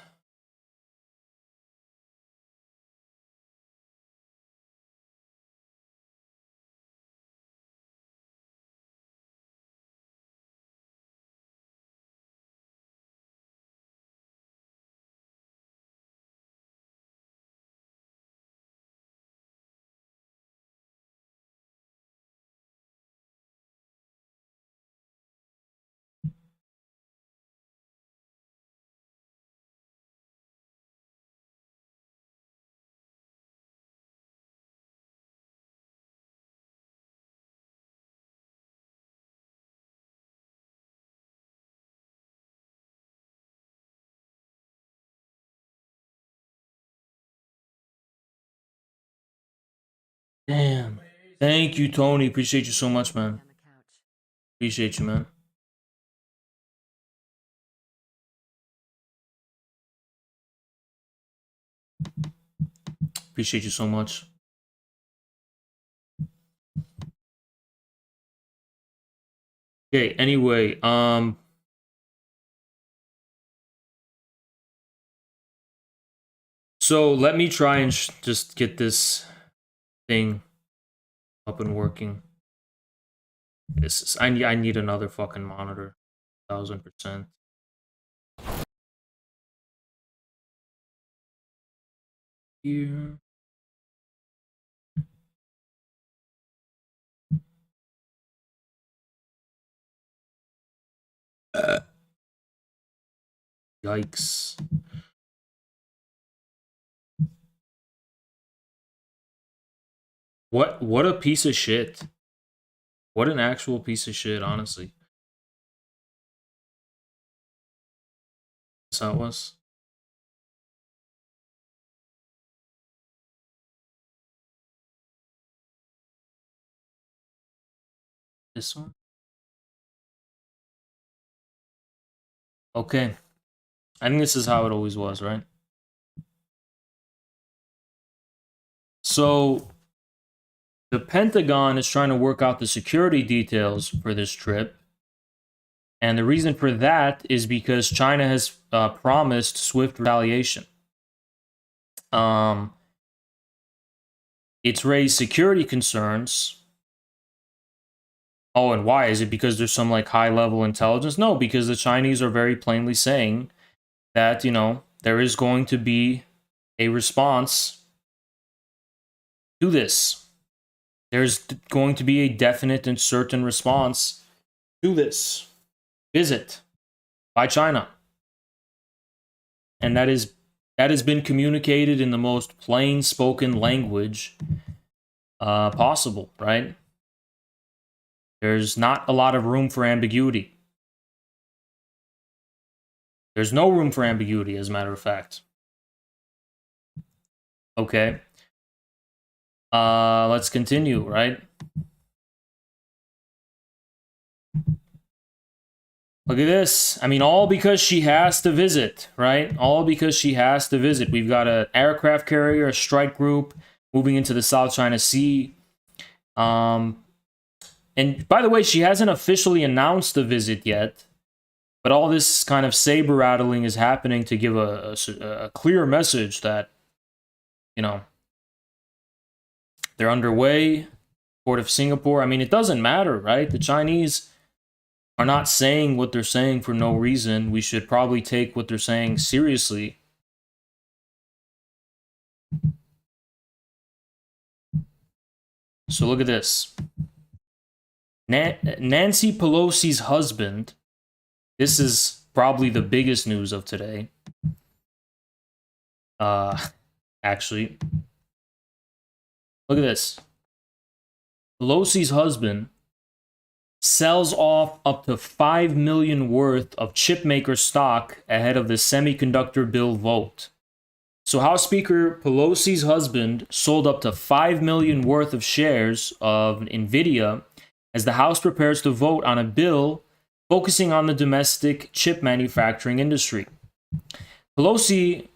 Damn. Thank you, Tony. Appreciate you so much, man. On the couch. Appreciate you, man. Appreciate you so much. Okay, anyway, so let me try and just get this thing up and working. I need another fucking monitor. 1000%. Here. Yikes. What a piece of shit. What an actual piece of shit, honestly. That's how it was. This one? Okay. I think this is how it always was, right? So the Pentagon is trying to work out the security details for this trip. And the reason for that is because China has promised swift retaliation. It's raised security concerns. Oh, and why? Is it because there's some like high level intelligence? No, because the Chinese are very plainly saying that, you know, there is going to be a response to this. There's going to be a definite and certain response to this visit by China. And that has been communicated in the most plain spoken language possible, right? There's not a lot of room for ambiguity. There's no room for ambiguity, as a matter of fact. Okay. Let's continue, right? Look at this. I mean, all because she has to visit, right? All because she has to visit. We've got an aircraft carrier, a strike group moving into the South China Sea. And by the way, she hasn't officially announced the visit yet. But all this kind of saber rattling is happening to give a clear message that, you know, they're underway. Port of Singapore. I mean, it doesn't matter, right? The Chinese are not saying what they're saying for no reason. We should probably take what they're saying seriously. So look at this. Nancy Pelosi's husband. This is probably the biggest news of today. Actually, look at this. Pelosi's husband sells off up to $5 million worth of chipmaker stock ahead of the semiconductor bill vote. So House Speaker Pelosi's husband sold up to $5 million worth of shares of Nvidia as the House prepares to vote on a bill focusing on the domestic chip manufacturing industry. Pelosi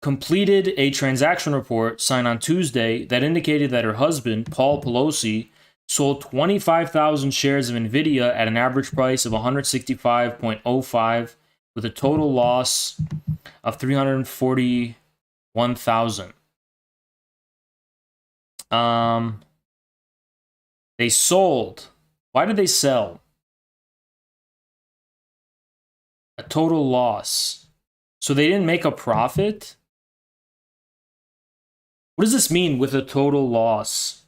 completed a transaction report signed on Tuesday that indicated that her husband, Paul Pelosi, sold 25,000 shares of Nvidia at an average price of $165.05 with a total loss of $341,000. They sold. Why did they sell? A total loss. So they didn't make a profit? What does this mean with a total loss?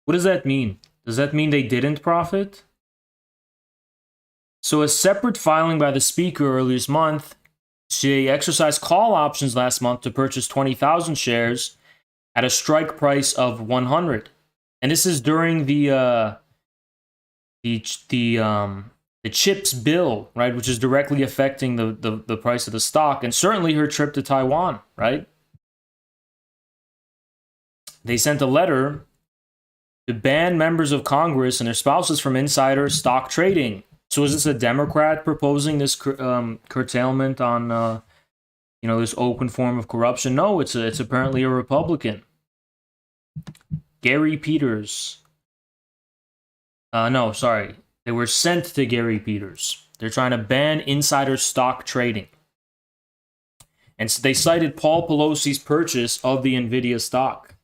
What does that mean? Does that mean they didn't profit? So a separate filing by the speaker earlier this month, she exercised call options last month to purchase 20,000 shares at a strike price of 100. And this is during the chips bill, right, which is directly affecting the price of the stock, and certainly her trip to Taiwan, right? they sent a letter to ban members of Congress and their spouses from insider stock trading. So is this a Democrat proposing this curtailment on, this open form of corruption? No, it's apparently a Republican. Gary Peters. No, sorry. They were sent to Gary Peters. They're trying to ban insider stock trading. And so they cited Paul Pelosi's purchase of the NVIDIA stock.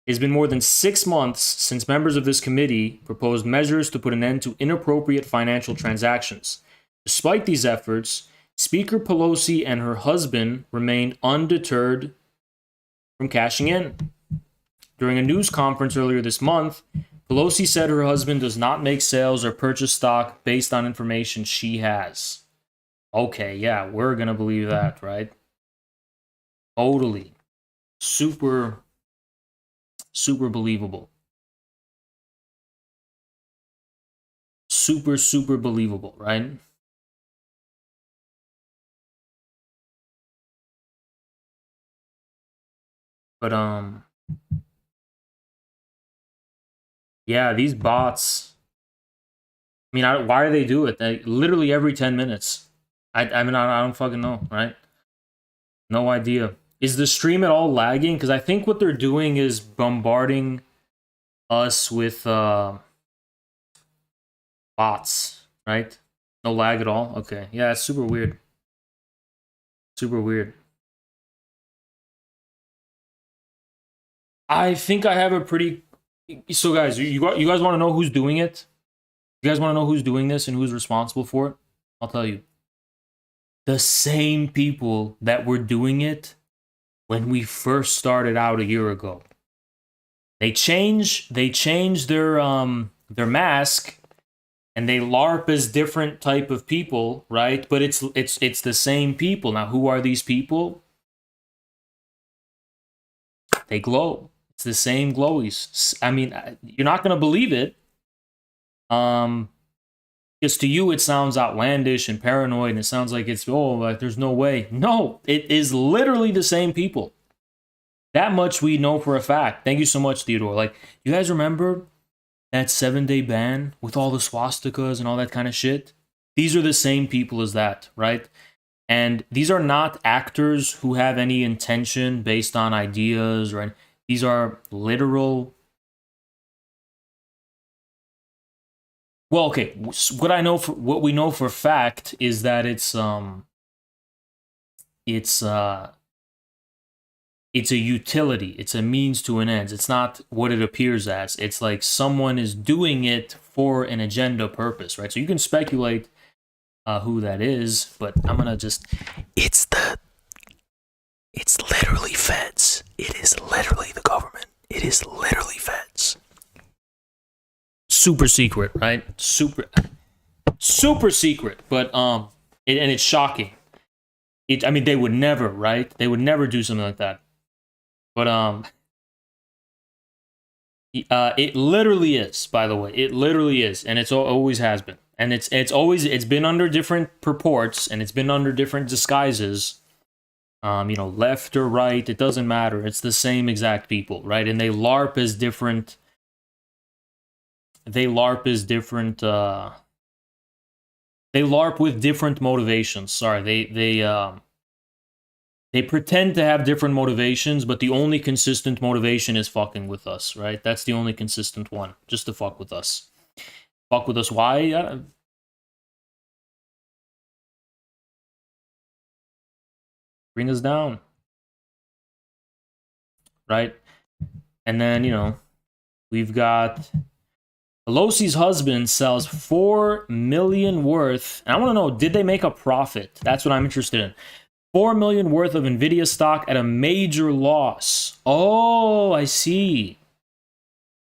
It's been more than 6 months since members of this committee proposed measures to put an end to inappropriate financial transactions. Despite these efforts, Speaker Pelosi and her husband remained undeterred from cashing in. During a news conference earlier this month, Pelosi said her husband does not make sales or purchase stock based on information she has. Okay, yeah, we're going to believe that, right? Totally. Super believable. Super believable, right? But, yeah, these bots, I mean, why do they do it? Literally every 10 minutes. I don't fucking know, right? No idea. Is the stream at all lagging? Because I think what they're doing is bombarding us with bots, right? No lag at all? Okay. Yeah, it's super weird. Super weird. I think I have a pretty... So guys, you guys want to know who's doing it? You guys want to know who's doing this and who's responsible for it? I'll tell you. The same people that were doing it when we first started out a year ago. They change their mask and they LARP as different type of people, right? But it's the same people. Now, who are these people? They glow. It's the same glowies. I mean, you're not going to believe it. Because to you, it sounds outlandish and paranoid, and it sounds like like there's no way. No, it is literally the same people. That much we know for a fact. Thank you so much, Theodore. Like, you guys remember that 7-day ban with all the swastikas and all that kind of shit? These are the same people as that, right? And these are not actors who have any intention based on ideas or anything. These are literal. Well, okay. What we know for a fact is that it's a utility. It's a means to an end. It's not what it appears as. It's like someone is doing it for an agenda purpose, right? So you can speculate who that is, but I'm gonna just. It's literally feds. It is literally the government. It is literally feds. Super secret, right? Super secret. But and it's shocking. I mean, they would never, right? They would never do something like that. But it literally is. By the way, it literally is, and it's always has been, and it's been under different purports, and it's been under different disguises. Left or right, it doesn't matter. It's the same exact people, right? And they LARP as different. They LARP with different motivations. Sorry, they pretend to have different motivations, but the only consistent motivation is fucking with us, right? That's the only consistent one, just to fuck with us. Fuck with us. Why? Bring us down, right? And then we've got Pelosi's husband sells $4 million worth. And I want to know, did they make a profit? That's what I'm interested in. $4 million worth of NVIDIA stock at a major loss. Oh, I see.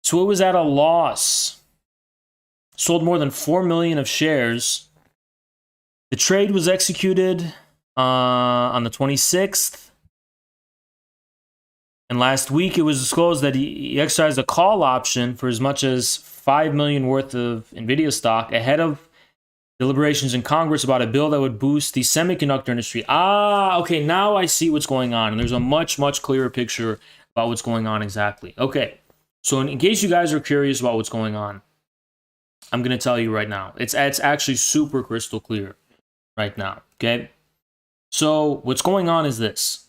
So it was at a loss. Sold more than 4 million of shares. The trade was executed on the 26th. And last week it was disclosed that he exercised a call option for as much as 5 million worth of NVIDIA stock ahead of deliberations in Congress about a bill that would boost the semiconductor industry. Okay, now I see what's going on. And there's a much, much clearer picture about what's going on exactly. Okay, so in case you guys are curious about what's going on, I'm going to tell you right now. It's actually super crystal clear right now, okay? So what's going on is this.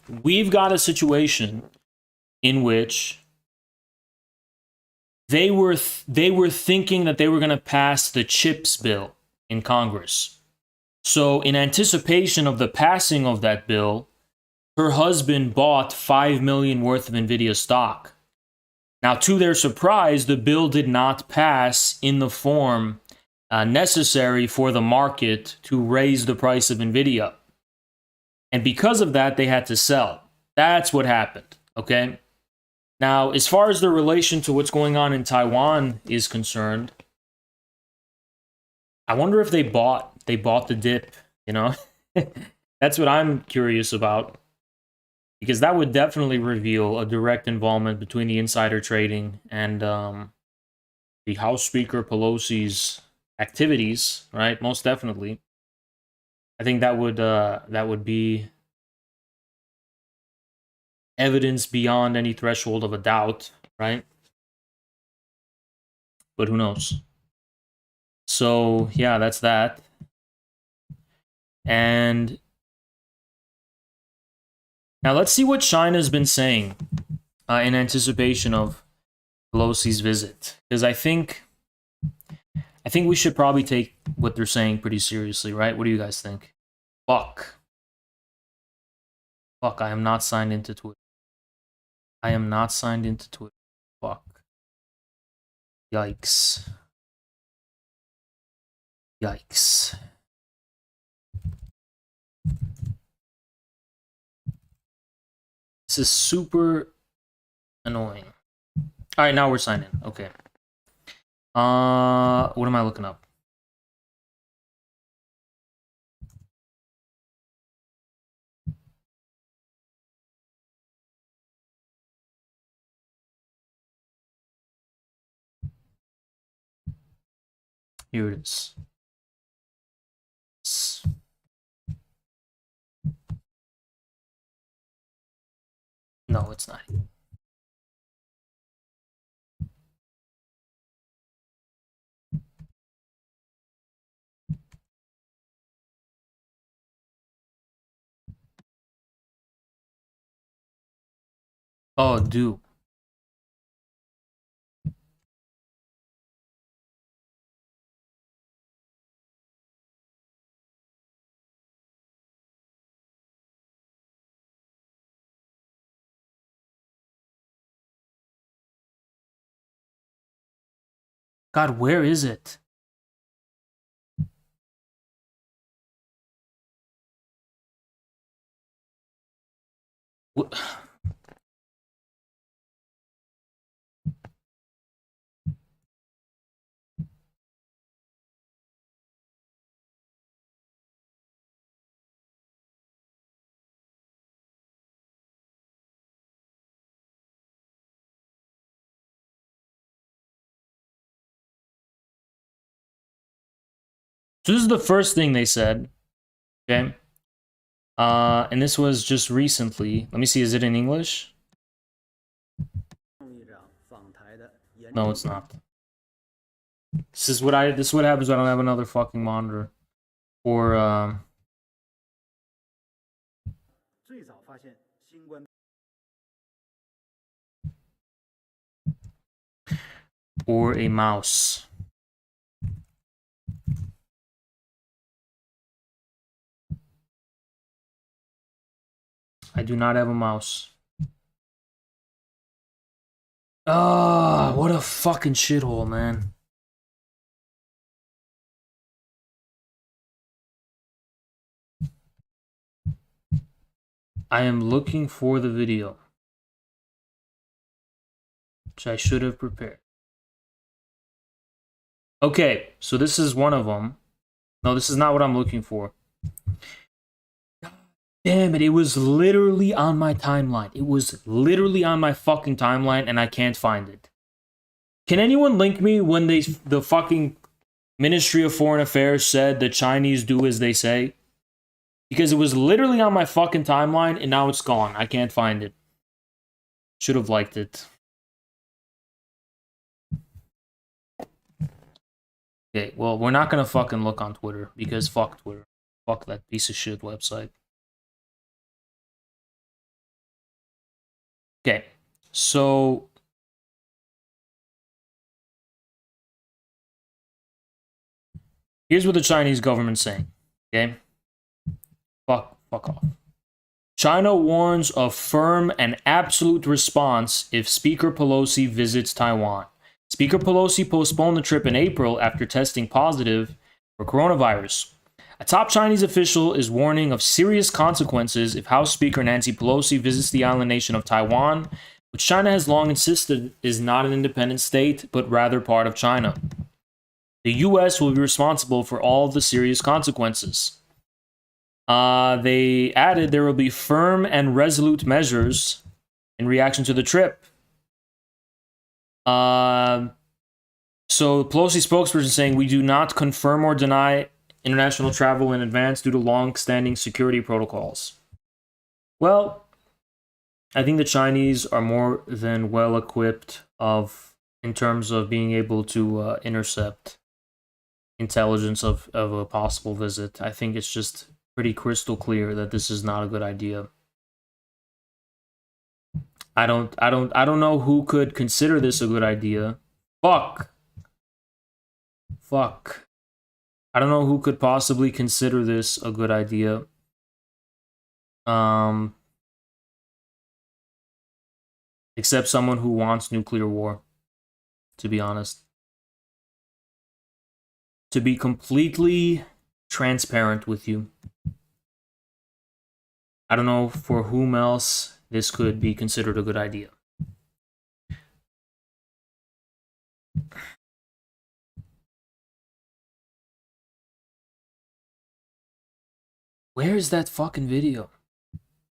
We've got a situation in which they were thinking that they were going to pass the CHIPS bill in Congress. So in anticipation of the passing of that bill, her husband bought $5 million worth of Nvidia stock. Now, to their surprise, the bill did not pass in the form necessary for the market to raise the price of Nvidia. And because of that, they had to sell. That's what happened, okay? Now, as far as the relation to what's going on in Taiwan is concerned, I wonder if they bought the dip, you know? That's what I'm curious about. Because that would definitely reveal a direct involvement between the insider trading and the House Speaker Pelosi's activities, right? Most definitely. I think that would be evidence beyond any threshold of a doubt, right? But who knows? So yeah, that's that. And now let's see what China's been saying in anticipation of Pelosi's visit, because I think we should probably take what they're saying pretty seriously, right? What do you guys think? Fuck, I am not signed into Twitter. Fuck. Yikes. This is super annoying. All right, now we're signed in. Okay. What am I looking up? Here it is. No, it's not. Oh, dude. God, where is it? What? So this is the first thing they said. Okay. And this was just recently. Let me see, is it in English? No, it's not. This is what happens when I don't have another fucking monitor. Or a mouse. I do not have a mouse. Ah, what a fucking shithole, man. I am looking for the video, which I should have prepared. Okay, so this is one of them. No, this is not what I'm looking for. Damn it, it was literally on my timeline. It was literally on my fucking timeline, and I can't find it. Can anyone link me when the fucking Ministry of Foreign Affairs said the Chinese do as they say? Because it was literally on my fucking timeline, and now it's gone. I can't find it. Should have liked it. Okay, well, we're not gonna fucking look on Twitter, because fuck Twitter. Fuck that piece of shit website. Okay, so... here's what the Chinese government's saying, okay? Fuck off. China warns of firm and absolute response if Speaker Pelosi visits Taiwan. Speaker Pelosi postponed the trip in April after testing positive for coronavirus. A top Chinese official is warning of serious consequences if House Speaker Nancy Pelosi visits the island nation of Taiwan, which China has long insisted is not an independent state, but rather part of China. The U.S. will be responsible for all of the serious consequences. They added there will be firm and resolute measures in reaction to the trip. So Pelosi spokesperson saying we do not confirm or deny international travel in advance due to long-standing security protocols. Well, I think the Chinese are more than well equipped in terms of being able to intercept intelligence of a possible visit. I think it's just pretty crystal clear that this is not a good idea. I don't know who could consider this a good idea. Fuck. I don't know who could possibly consider this a good idea. Except someone who wants nuclear war, to be honest. To be completely transparent with you, I don't know for whom else this could be considered a good idea. Where is that fucking video?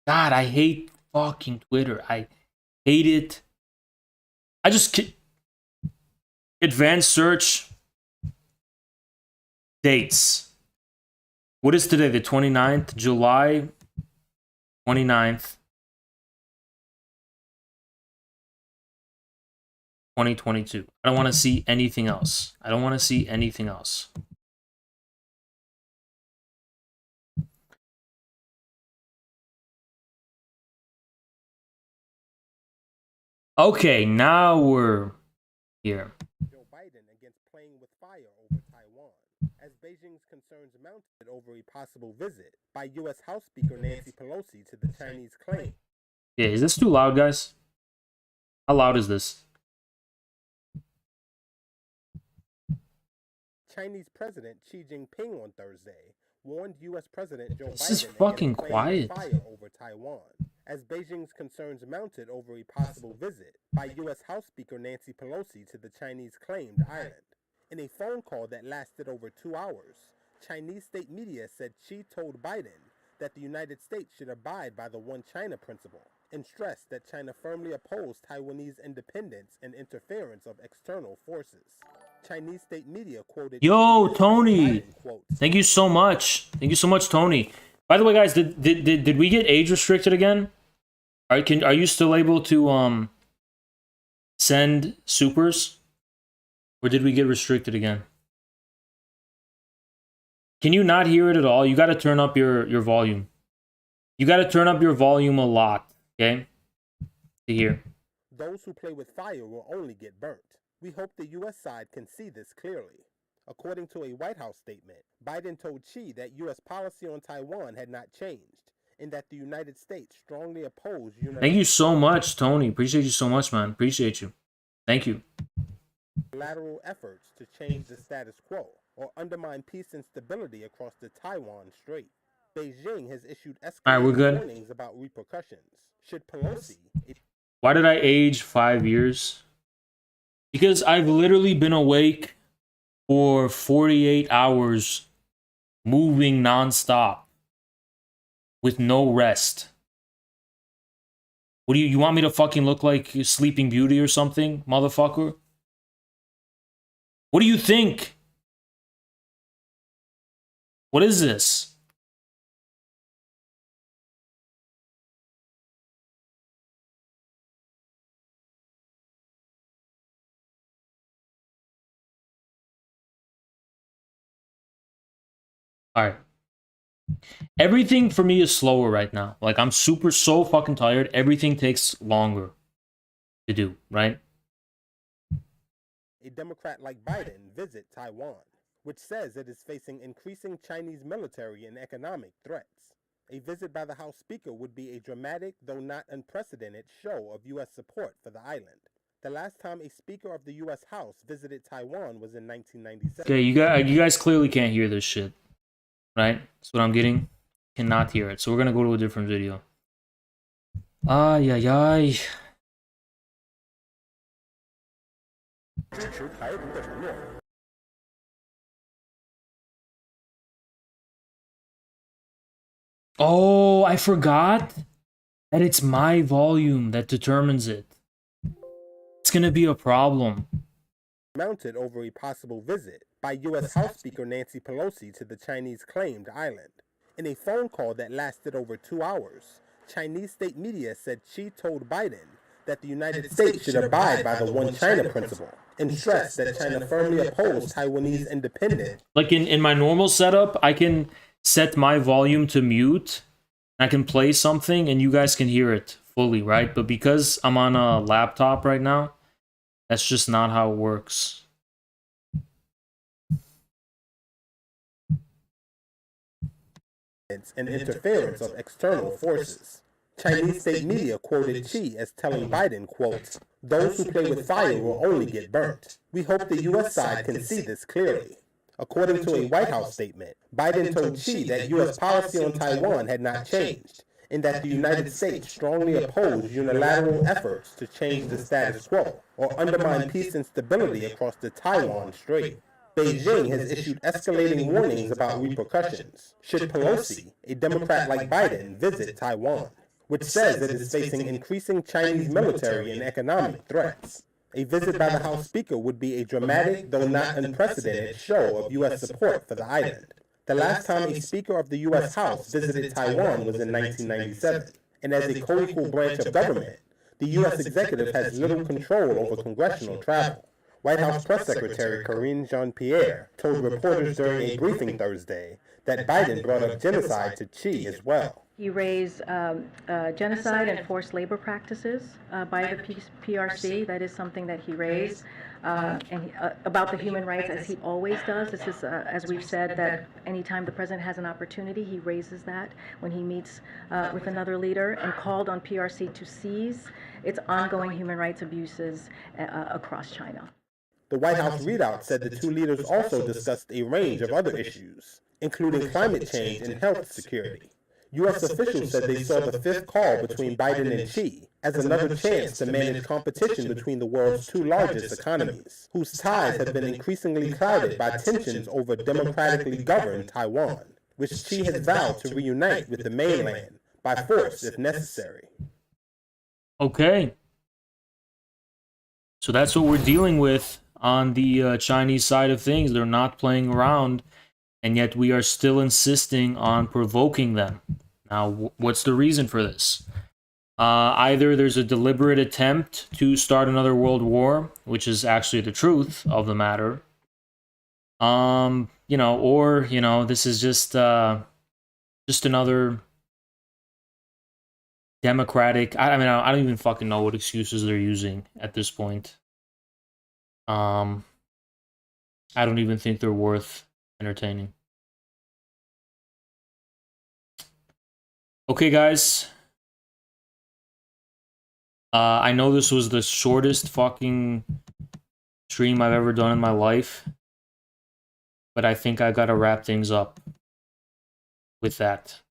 God, I hate fucking Twitter. I hate it. I just... advanced search. Dates. What is today? The 29th? July 29th. 2022. I don't want to see anything else. I don't want to see anything else. Okay, now we're here. Joe Biden against playing with fire over Taiwan, as Beijing's concerns mounted over a possible visit by U.S. House Speaker Nancy Pelosi to the Chinese claim. Yeah, is this too loud, guys? How loud is this? Chinese President Xi Jinping on Thursday warned U.S. President Joe Biden this is fucking quiet. Fire over Taiwan, as Beijing's concerns mounted over a possible visit by U.S. House Speaker Nancy Pelosi to the Chinese claimed island. In a phone call that lasted over 2 hours, Chinese state media said Xi told Biden that the United States should abide by the One China principle and stressed that China firmly opposed Taiwanese independence and interference of external forces. Chinese state media quoted... Yo, Tony! Biden, quote, thank you so much. Thank you so much, Tony. By the way, guys, did we get age restricted again? Are you still able to send supers? Or did we get restricted again? Can you not hear it at all? You gotta turn up your volume. You gotta turn up your volume a lot, okay? To hear. Those who play with fire will only get burnt. We hope the U.S. side can see this clearly. According to a White House statement, Biden told Xi that U.S. policy on Taiwan had not changed, and that the United States strongly opposed... Thank you so much, Tony. Appreciate you so much, man. Appreciate you. Thank you. ...unilateral efforts to change the status quo or undermine peace and stability across the Taiwan Strait. Beijing has issued escalating warnings about repercussions. Should Pelosi... Why did I age 5 years? Because I've literally been awake for 48 hours, moving nonstop, with no rest. What do you want me to fucking look like Sleeping Beauty or something, motherfucker? What do you think? What is this? All right. Everything for me is slower right now. Like, I'm so fucking tired. Everything takes longer to do, right? A Democrat like Biden visit Taiwan, which says it is facing increasing Chinese military and economic threats. A visit by the House Speaker would be a dramatic, though not unprecedented, show of U.S. support for the island. The last time a Speaker of the U.S. House visited Taiwan was in 1997. Okay, you guys clearly can't hear this shit, right? That's what I'm getting. Cannot hear it. So we're gonna go to a different video. Ay, ay, ay. Oh, I forgot that it's my volume that determines it. It's gonna be a problem. Mounted over a possible visit by U.S. House Speaker Nancy Pelosi to the Chinese claimed island. In a phone call that lasted over 2 hours, Chinese state media said Xi told Biden that the United States should abide by the One China principle and stressed that China firmly opposed Taiwanese independence. Like in my normal setup, I can set my volume to mute. I can play something and you guys can hear it fully, right? But because I'm on a laptop right now, that's just not how it works. And interference of external forces. Chinese state media quoted Xi as telling Biden, quote, "Those who play with fire will only get burnt. We hope the U.S. side can see this clearly." According to a White House statement, Biden told Xi that U.S. policy on Taiwan had not changed, and that the United States strongly opposed unilateral efforts to change the status quo or undermine peace and stability across the Taiwan Strait. Beijing has issued escalating warnings about repercussions should Pelosi, a Democrat like Biden, visit Taiwan, which says it is facing increasing Chinese military and economic threats. A visit by the House Speaker would be a dramatic, though not unprecedented, show of U.S. support for the island. The last time a Speaker of the U.S. House visited Taiwan was in 1997, and as a co-equal branch of government, the U.S. executive has little control over congressional travel. White House Press Secretary Karine Jean-Pierre told reporters during a briefing Thursday that Biden brought up genocide to Xi as well. He raised genocide and forced labor practices by the PRC. That is something that he raised. About the human rights, as he always does. This is, as we've said, that anytime the president has an opportunity, he raises that when he meets with another leader, and called on PRC to cease its ongoing human rights abuses across China. The White House readout said the two leaders also discussed a range of other issues, including climate change and health security. U.S. officials said they saw the fifth call between Biden and Xi as another chance to manage competition between the world's two largest economies, whose ties have been increasingly clouded by tensions over democratically governed Taiwan, which Xi has vowed to reunite with the mainland by force if necessary. Okay. So that's what we're dealing with on the Chinese side of things. They're not playing around, and yet we are still insisting on provoking them. Now, what's the reason for this? Either there's a deliberate attempt to start another world war, which is actually the truth of the matter. This is just another democratic. I don't even fucking know what excuses they're using at this point. I don't even think they're worth entertaining. Okay, guys. I know this was the shortest fucking stream I've ever done in my life, but I think I gotta wrap things up with that.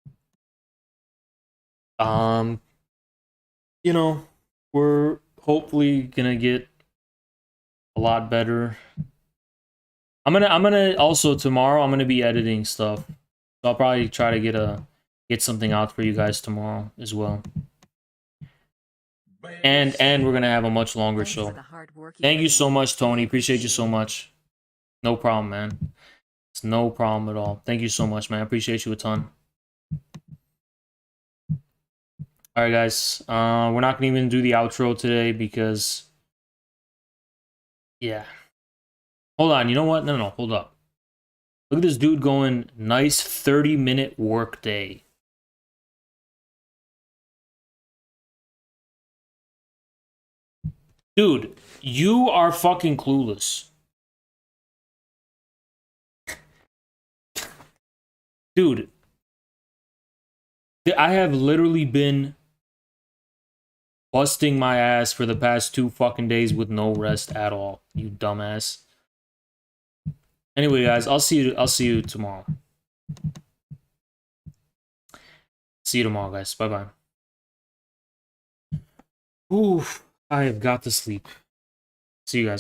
We're hopefully gonna get a lot better. I'm gonna also tomorrow I'm gonna be editing stuff, so I'll probably try to get something out for you guys tomorrow as well. And we're gonna have a much longer show. Thank you so much, Tony. Appreciate you so much. No problem, man. It's no problem at all. Thank you so much, man. I appreciate you a ton. Alright, guys. We're not gonna even do the outro today because... yeah. Hold on, you know what? No, hold up. Look at this dude going, nice 30-minute work day. Dude, you are fucking clueless. Dude, I have literally been busting my ass for the past 2 fucking days with no rest at all, you dumbass. Anyway, guys, I'll see you tomorrow. See you tomorrow, guys. Bye-bye. Oof, I have got to sleep. See you guys.